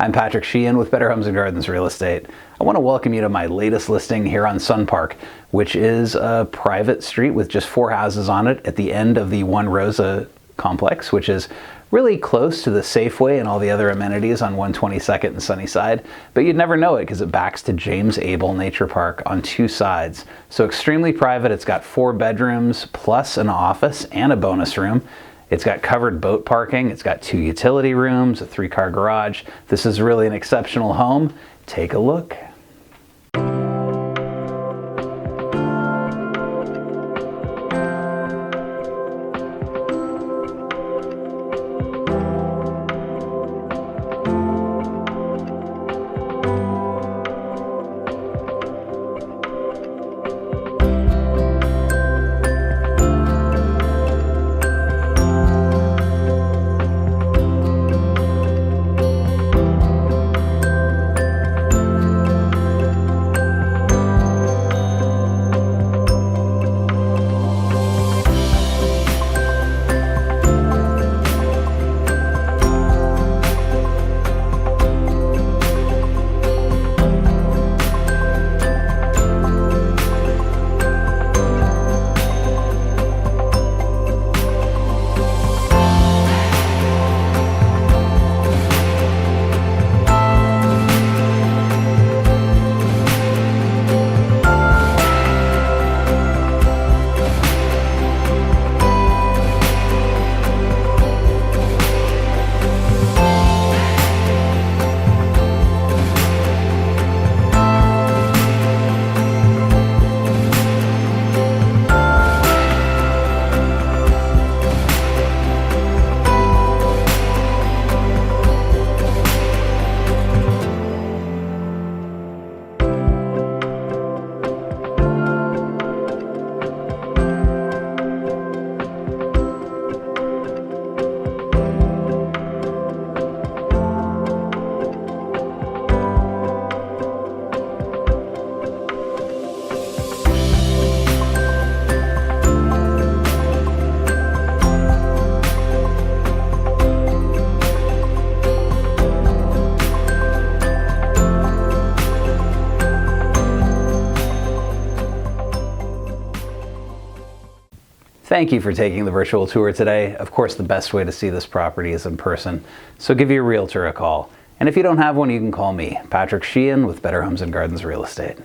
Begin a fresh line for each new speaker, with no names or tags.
I'm Patrick Sheehan with Better Homes and Gardens Real Estate. I want to welcome you to my latest listing here on Sun Park, which is a private street with just 4 houses on it at the end of the One Rosa complex, which is really close to the Safeway and all the other amenities on 122nd and Sunnyside, but you'd never know it because it backs to James Abel Nature Park on 2 sides. So extremely private. It's got 4 bedrooms plus an office and a bonus room. It's got covered boat parking. It's got 2 utility rooms, a 3-car garage. This is really an exceptional home. Take a look. Thank you for taking the virtual tour today. Of course, the best way to see this property is in person, so give your realtor a call. And if you don't have one, you can call me, Patrick Sheehan with Better Homes and Gardens Real Estate.